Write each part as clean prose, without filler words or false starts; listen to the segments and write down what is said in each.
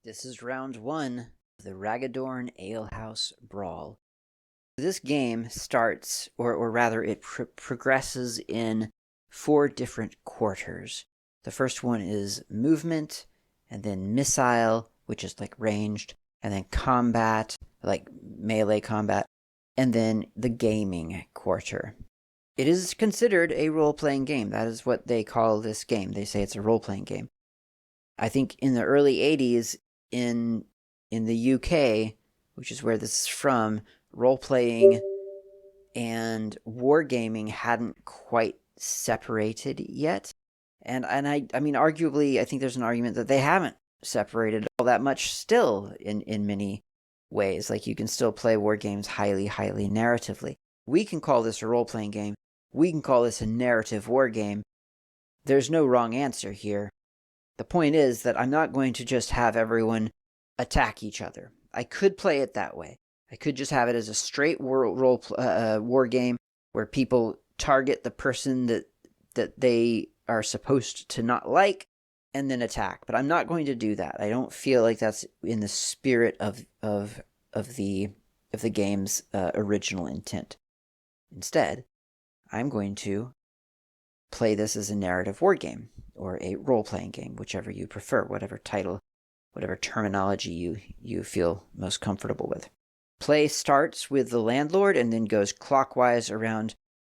This is round one of the Ragadorn Alehouse Brawl. This game starts, or rather, it progresses in four different quarters. The first one is movement, and then missile, which is like ranged, and then combat, like melee combat, and then the gaming quarter. It is considered a role playing game. That is what they call this game. They say it's a role playing game. I think in the early 80s in the UK, which is where this is from, role playing and wargaming hadn't quite separated yet. And I mean arguably I think there's an argument that they haven't separated all that much still in many ways. Like you can still play war games highly narratively. We can call this a role playing game. We can call this a narrative war game. There's no wrong answer here. The point is that I'm not going to just have everyone attack each other. I could play it that way. I could just have it as a straight war game where people target the person that they are supposed to not like and then attack. But I'm not going to do that. I don't feel like that's in the spirit of the game's original intent. Instead, I'm going to play this as a narrative war game or a role-playing game, whichever you prefer, whatever title, whatever terminology you feel most comfortable with. Play starts with the landlord and then goes clockwise around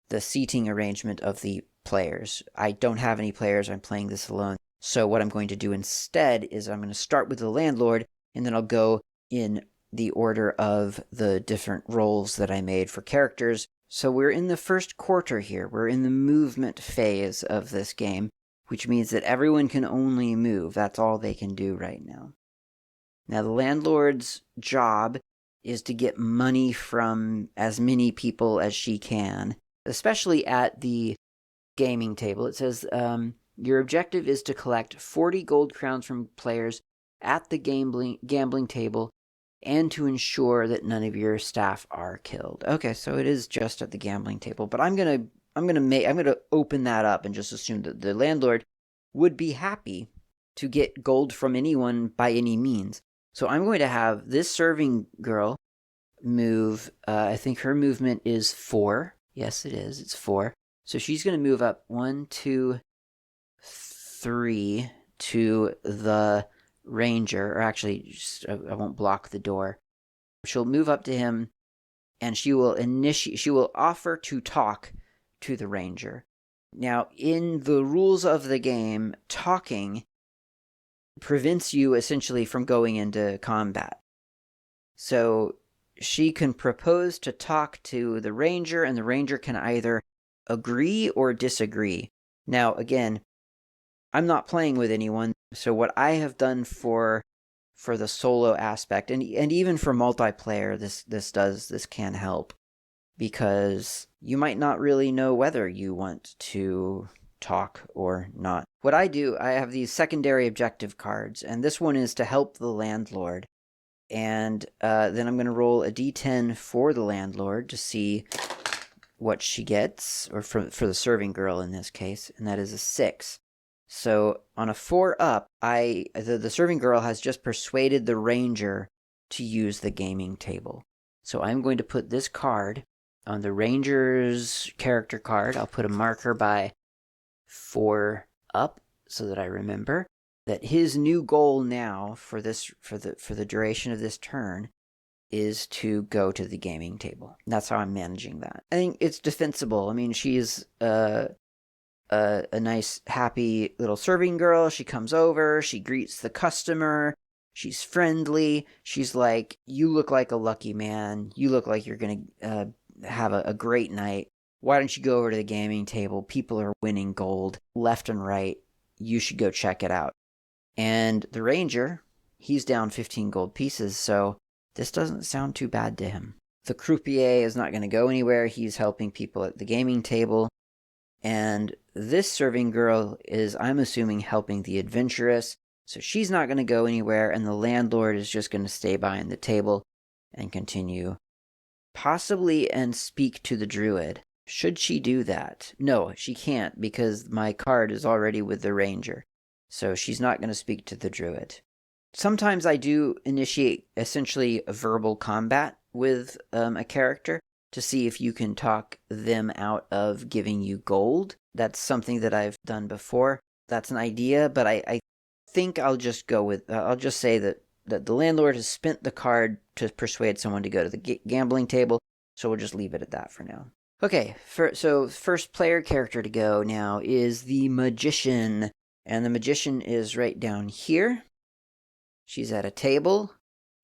the seating arrangement of the players. I don't have any players. I'm playing this alone. So what I'm going to do instead is I'm going to start with the landlord, and then I'll go in the order of the different roles that I made for characters. So we're in the first quarter here. We're in the movement phase of this game, which means that everyone can only move. That's all they can do right now. Now, the landlord's job is to get money from as many people as she can, especially at the gaming table. It says, your objective is to collect 40 gold crowns from players at the gambling table and to ensure that none of your staff are killed. Okay, so it is just at the gambling table, but I'm gonna open that up and just assume that the landlord would be happy to get gold from anyone by any means. So I'm going to have this serving girl move. I think her movement is 4. Yes, it is. It's 4. So she's going to move up 1, 2, 3 to the ranger, or actually, just, I won't block the door. She'll move up to him, and she will offer to talk to the ranger. Now, in the rules of the game, talking prevents you essentially from going into combat. So she can propose to talk to the ranger, and the ranger can either agree or disagree. Now, again, I'm not playing with anyone, so what I have done for the solo aspect, and even for multiplayer, this can help, because you might not really know whether you want to talk or not. What I do, I have these secondary objective cards, and this one is to help the landlord. And then I'm going to roll a d10 for the landlord to see what she gets, or for the serving girl in this case, and that is a 6. So on a 4 up, the serving girl has just persuaded the ranger to use the gaming table. So I'm going to put this card on the ranger's character card. I'll put a marker by 4 up so that I remember that his new goal now for the duration of this turn is to go to the gaming table. That's how I'm managing that. I think it's defensible. I mean, she's a nice, happy little serving girl. She comes over, she greets the customer, she's friendly. She's like, you look like a lucky man. You look like you're going to have a great night. Why don't you go over to the gaming table? People are winning gold left and right. You should go check it out. And the ranger, he's down 15 gold pieces, so this doesn't sound too bad to him. The croupier is not going to go anywhere. He's helping people at the gaming table. And this serving girl is, I'm assuming, helping the adventuress. So she's not going to go anywhere, and the landlord is just going to stay behind the table and continue. Possibly and speak to the druid. Should she do that? No, she can't, because my card is already with the ranger. So she's not going to speak to the druid. Sometimes I do initiate essentially a verbal combat with a character to see if you can talk them out of giving you gold. That's something that I've done before. That's an idea, but I think I'll just go with, I'll just say that the landlord has spent the card to persuade someone to go to the gambling table, so we'll just leave it at that for now. Okay, so first player character to go now is the magician, and the magician is right down here. She's at a table.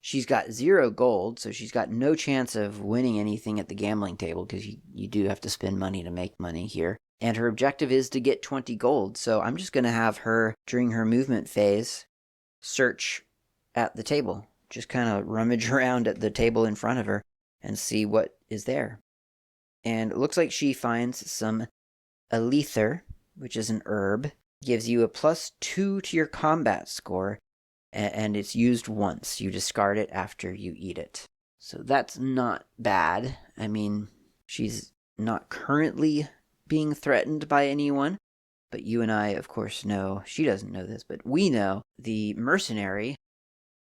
She's got 0 gold, so she's got no chance of winning anything at the gambling table because you do have to spend money to make money here. And her objective is to get 20 gold, so I'm just going to have her, during her movement phase, search at the table. Just kind of rummage around at the table in front of her and see what is there. And it looks like she finds some alether, which is an herb. Gives you a +2 to your combat score, and it's used once. You discard it after you eat it. So that's not bad. I mean, she's not currently being threatened by anyone, but you and I, of course, know, she doesn't know this, but we know the mercenary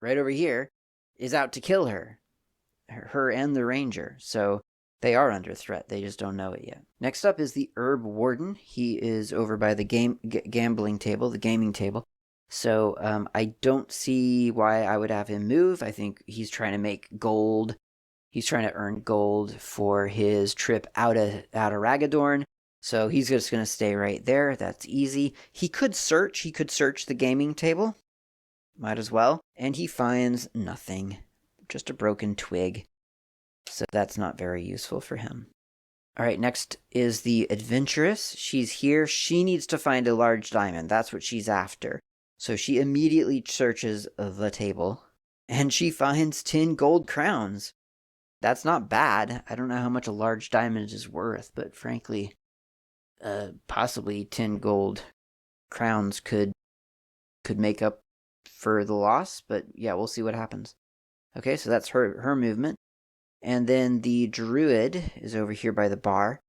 right over here is out to kill her and the ranger. So they are under threat. They just don't know it yet. Next up is the herb warden. He is over by the gambling table, the gaming table. So I don't see why I would have him move. I think he's trying to make gold. He's trying to earn gold for his trip out of Ragadorn. So he's just going to stay right there. That's easy. He could search. He could search the gaming table. Might as well. And he finds nothing. Just a broken twig. So that's not very useful for him. All right, next is the adventuress. She's here. She needs to find a large diamond. That's what she's after. So she immediately searches the table, and she finds 10 gold crowns. That's not bad. I don't know how much a large diamond is worth, but frankly, possibly 10 gold crowns could make up for the loss, but yeah, we'll see what happens. Okay, so that's her movement. And then the druid is over here by the bar.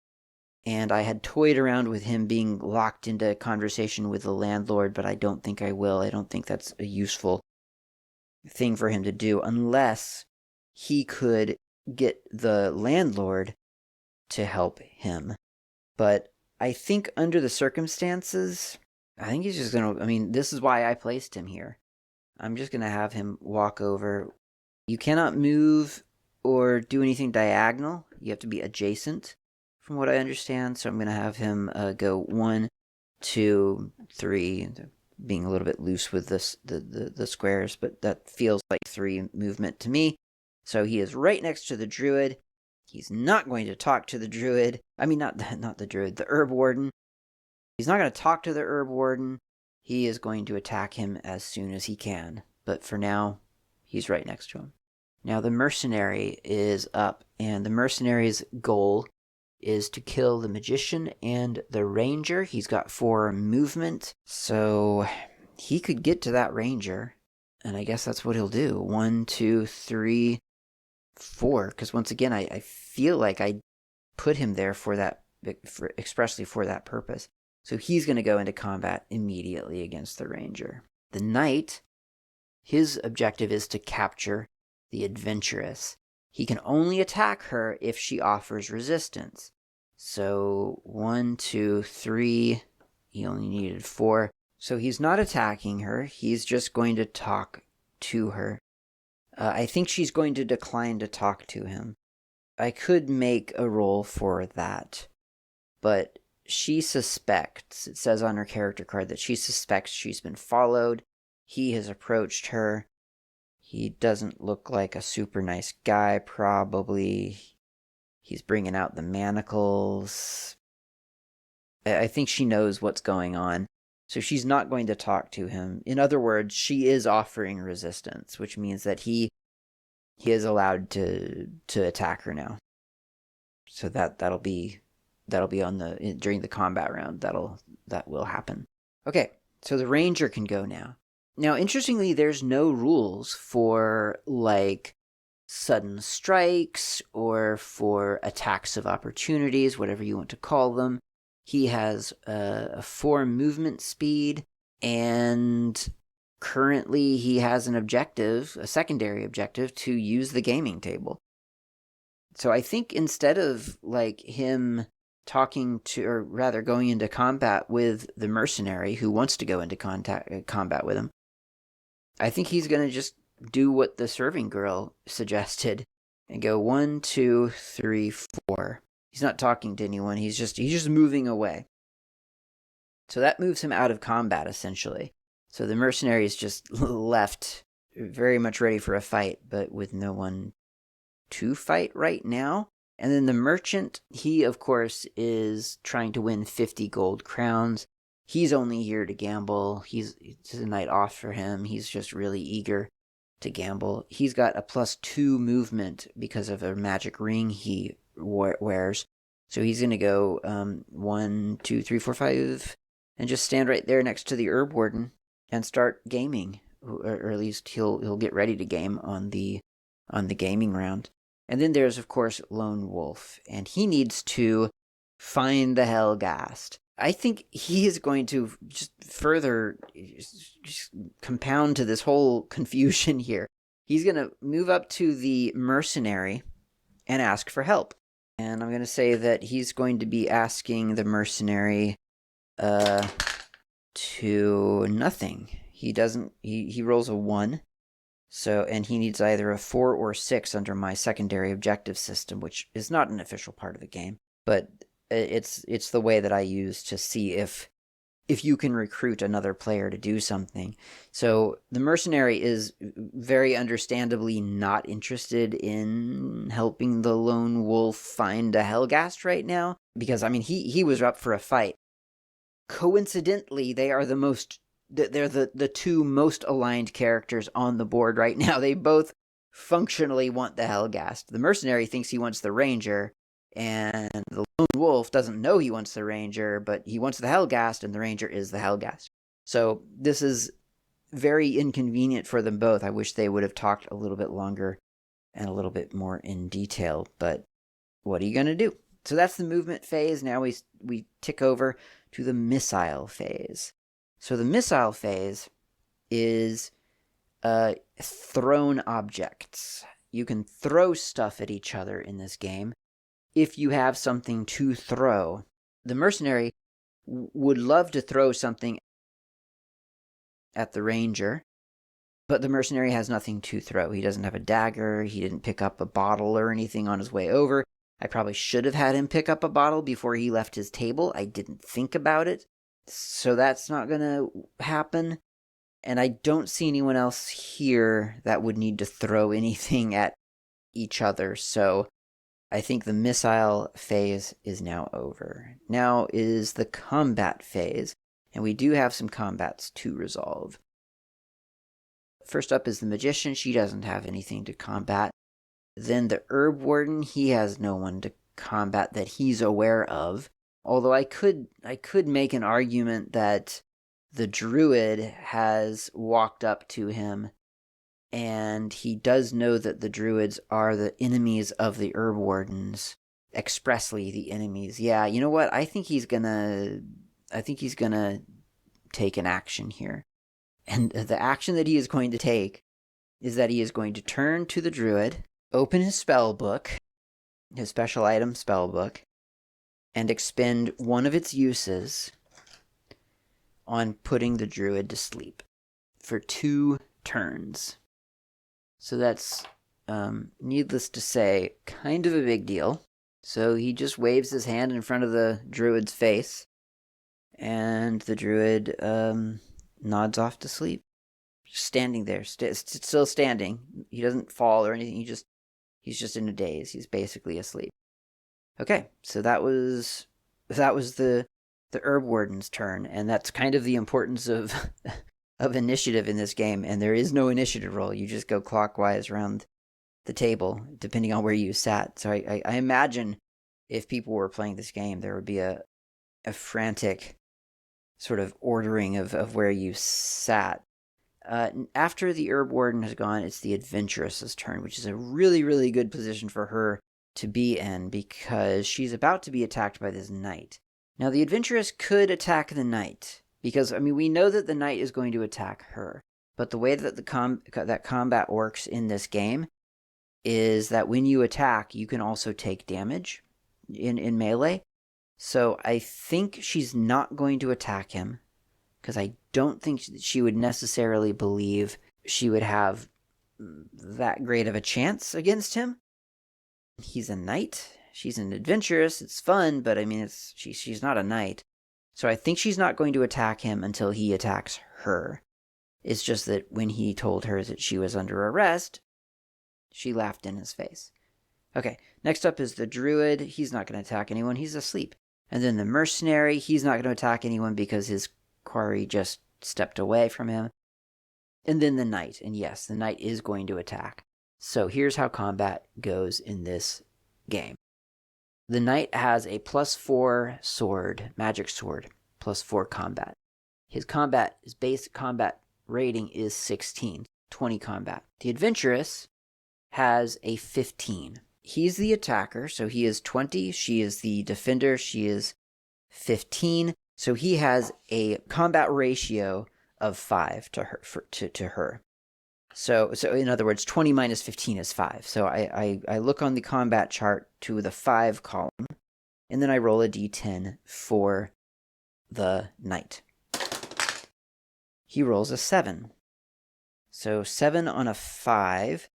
And I had toyed around with him being locked into conversation with the landlord, but I don't think I will. I don't think that's a useful thing for him to do unless he could get the landlord to help him. But I think under the circumstances, I think he's just going to, I mean, this is why I placed him here. I'm just going to have him walk over. You cannot move or do anything diagonal. You have to be adjacent, from what I understand. So I'm going to have him go 1, 2, 3, being a little bit loose with the squares, but that feels like 3 movement to me. So he is right next to the druid. He's not going to talk to the druid. I mean, not the druid, the herb warden. He's not going to talk to the herb warden. He is going to attack him as soon as he can. But for now, he's right next to him. Now the mercenary is up, and the mercenary's goal is to kill the magician and the ranger. He's got 4 movement, so he could get to that ranger, and I guess that's what he'll do. 1, 2, 3, 4, because once again, I feel like I put him there expressly for that purpose. So he's going to go into combat immediately against the ranger. The knight, his objective is to capture the adventuress. He can only attack her if she offers resistance. So 1, 2, 3, he only needed 4. So he's not attacking her, he's just going to talk to her. I think she's going to decline to talk to him. I could make a roll for that, but she suspects, it says on her character card that she suspects she's been followed. He has approached her. He doesn't look like a super nice guy, probably. He's bringing out the manacles. I think she knows what's going on, so she's not going to talk to him. In other words, she is offering resistance, which means that he is allowed to attack her now. So that'll be on during the combat round. That will happen. Okay, so the ranger can go now. Now, interestingly, there's no rules for, like, sudden strikes or for attacks of opportunities, whatever you want to call them. He has a 4 movement speed, and currently he has an objective, a secondary objective, to use the gaming table. So I think instead of like him talking to, or rather going into combat with the mercenary who wants to go into combat with him, I think he's going to just do what the serving girl suggested and go 1, 2, 3, 4. He's not talking to anyone. He's just moving away. So that moves him out of combat, essentially. So the mercenary is just left very much ready for a fight, but with no one to fight right now. And then the merchant, he, of course, is trying to win 50 gold crowns. He's only here to gamble. It's a night off for him. He's just really eager to gamble. He's got a +2 movement because of a magic ring he wears. So he's going to go 1, 2, 3, 4, 5, and just stand right there next to the herb warden and start gaming, or at least he'll get ready to game on the gaming round. And then there's, of course, Lone Wolf, and he needs to find the Hellghast. I think he is going to just further just compound to this whole confusion here. He's going to move up to the mercenary and ask for help. And I'm going to say that he's going to be asking the mercenary to nothing. He rolls a 1. So, and he needs either a 4 or 6 under my secondary objective system, which is not an official part of the game, but it's the way that I use to see if you can recruit another player to do something. So the mercenary is very understandably not interested in helping the lone wolf find a Hellghast right now, because I mean he was up for a fight. Coincidentally, they are they're the two most aligned characters on the board right now. They both functionally want the Hellghast. The mercenary thinks he wants the ranger, and the lone wolf doesn't know he wants the ranger, but he wants the Hellghast, and the ranger is the Hellghast. So this is very inconvenient for them both. I wish they would have talked a little bit longer and a little bit more in detail, but what are you going to do? So that's the movement phase. Now we tick over to the missile phase. So the missile phase is thrown objects. You can throw stuff at each other in this game if you have something to throw. The mercenary would love to throw something at the ranger, but the mercenary has nothing to throw. He doesn't have a dagger. He didn't pick up a bottle or anything on his way over. I probably should have had him pick up a bottle before he left his table. I didn't think about it. So that's not going to happen. And I don't see anyone else here that would need to throw anything at each other. So I think the missile phase is now over. Now is the combat phase. And we do have some combats to resolve. First up is the magician. She doesn't have anything to combat. Then the herb warden. He has no one to combat that he's aware of. Although I could make an argument that the druid has walked up to him, and he does know that the druids are the enemies of the herb wardens, expressly the enemies. Yeah, you know what? I think he's gonna take an action here, and the action that he is going to take is that he is going to turn to the druid, open his spell book, his special item spell book, and expend one of its uses on putting the druid to sleep for 2 turns. So that's, needless to say, kind of a big deal. So he just waves his hand in front of the druid's face, and the druid nods off to sleep. Just standing there, still standing. He doesn't fall or anything. He's just in a daze. He's basically asleep. Okay, so that was the herb warden's turn, and that's kind of the importance of initiative in this game. And there is no initiative roll; you just go clockwise around the table, depending on where you sat. So I imagine if people were playing this game, there would be a frantic sort of ordering of where you sat. After the herb warden has gone, it's the adventuress's turn, which is a really, really good position for her to be in, because she's about to be attacked by this knight. Now, the adventuress could attack the knight, because, I mean, we know that the knight is going to attack her. But the way that that combat works in this game is that when you attack, you can also take damage in melee. So I think she's not going to attack him, because I don't think she would necessarily believe she would have that great of a chance against him. He's a knight. She's an adventurous. It's fun, but I mean, she's not a knight. So I think she's not going to attack him until he attacks her. It's just that when he told her that she was under arrest, she laughed in his face. Okay, next up is the druid. He's not going to attack anyone. He's asleep. And then the mercenary. He's not going to attack anyone because his quarry just stepped away from him. And then the knight. And yes, the knight is going to attack. So here's how combat goes in this game. The knight has a +4 sword, magic sword, +4 combat. His basic combat rating is 16, 20 combat. The adventurous has a 15. He's the attacker, so he is 20. She is the defender, she is 15. So he has a combat ratio of 5 to her. So in other words, 20 minus 15 is 5. So I look on the combat chart to the 5 column, and then I roll a d10 for the knight. He rolls a 7. So 7 on a 5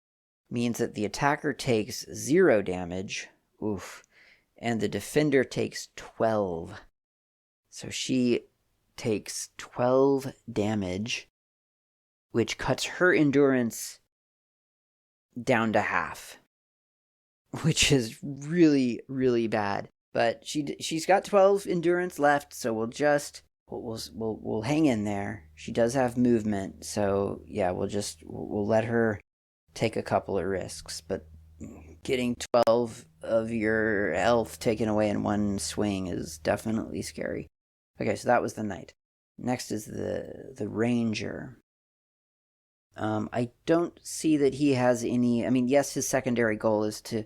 means that the attacker takes 0 damage. Oof. And the defender takes 12. So she takes 12 damage, which cuts her endurance down to half, which is really, really bad. But she's got 12 endurance left, so we'll hang in there. She does have movement, so yeah, we'll let her take a couple of risks. But getting 12 of your health taken away in one swing is definitely scary. Okay, so that was the knight. Next is the ranger. I don't see that he has any... I mean, yes, his secondary goal is to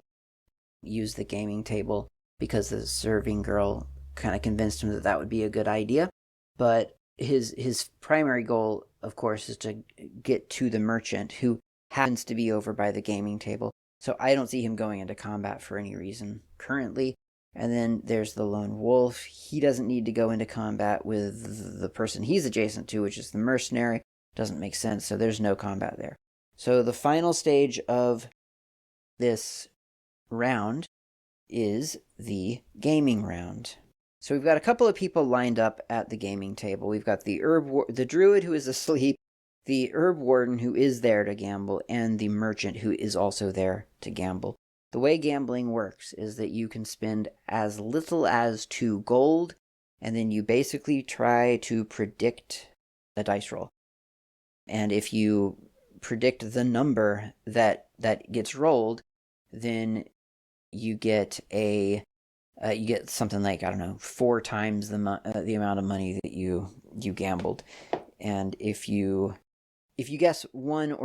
use the gaming table because the serving girl kind of convinced him that that would be a good idea. But his primary goal, of course, is to get to the merchant, who happens to be over by the gaming table. So I don't see him going into combat for any reason currently. And then there's the lone wolf. He doesn't need to go into combat with the person he's adjacent to, which is the mercenary. Doesn't make sense, so there's no combat there. So the final stage of this round is the gaming round. So we've got a couple of people lined up at the gaming table. We've got the druid who is asleep, the herb warden who is there to gamble, and the merchant who is also there to gamble. The way gambling works is that you can spend as little as 2 gold, and then you basically try to predict the dice roll. And if you predict the number that gets rolled, then you get you get something like, I don't know, 4 times the amount of money that you gambled. And if you guess one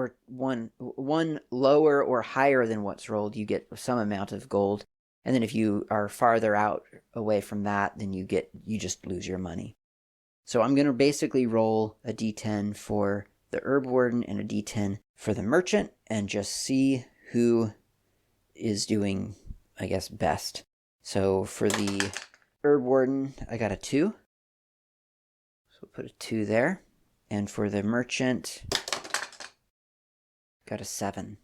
lower or higher than what's rolled, you get some amount of gold. And then if you are farther out away from that, then you just lose your money. So I'm going to basically roll a d10 for the herb warden and a d10 for the merchant, and just see who is doing, I guess, best. So for the herb warden, I got a 2. So we'll put a 2 there. And for the merchant, got a 7.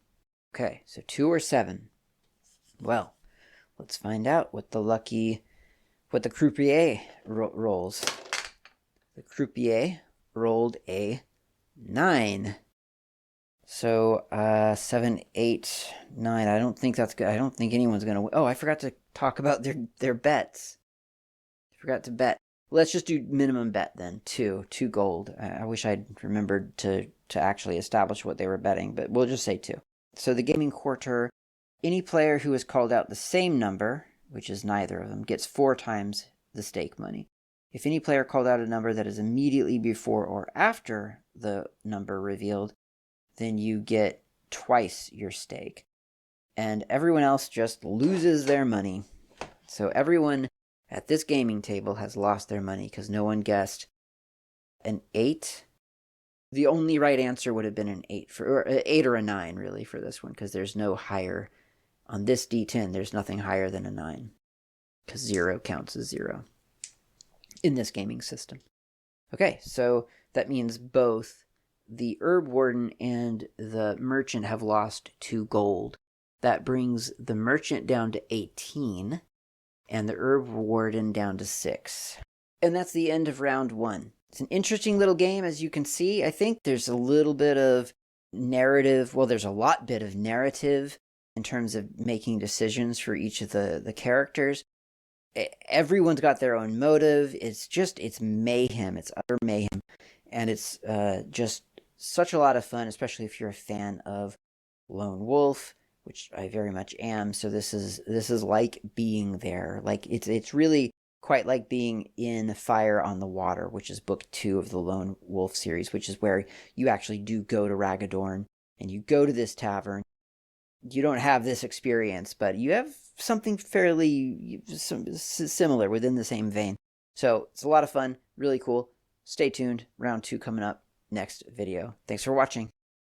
Okay, so 2 or 7. Well, let's find out what the croupier rolls. The croupier rolled a 9. So 7, 8, 9. I don't think that's good. I don't think anyone's gonna win. Oh, I forgot to talk about their bets. I forgot to bet. Let's just do minimum bet then. 2 gold. I wish I'd remembered to actually establish what they were betting, but we'll just say 2. So the gaming quarter, any player who has called out the same number, which is neither of them, gets 4 times the stake money. If any player called out a number that is immediately before or after the number revealed, then you get twice your stake. And everyone else just loses their money. So everyone at this gaming table has lost their money because no one guessed an 8, The only right answer would have been an 8 or an 8 or a 9 really for this one, because there's no higher on this D10. There's nothing higher than a 9, because 0 counts as 0 in this gaming system. Okay, so that means both the Herb Warden and the Merchant have lost 2 gold. That brings the Merchant down to 18 and the Herb Warden down to 6. And that's the end of round 1. It's an interesting little game, as you can see. I think there's a little bit of narrative. Well, there's a lot bit of narrative in terms of making decisions for each of the characters. Everyone's got their own motive. It's mayhem. It's utter mayhem. And it's just such a lot of fun, especially if you're a fan of Lone Wolf, which I very much am. So this is like being there. Like it's really quite like being in Fire on the Water, which is book 2 of the Lone Wolf series, which is where you actually do go to Ragadorn and you go to this tavern. You don't have this experience, but you have something fairly similar within the same vein. So it's a lot of fun, really cool. Stay tuned. Round 2 coming up next video. Thanks for watching.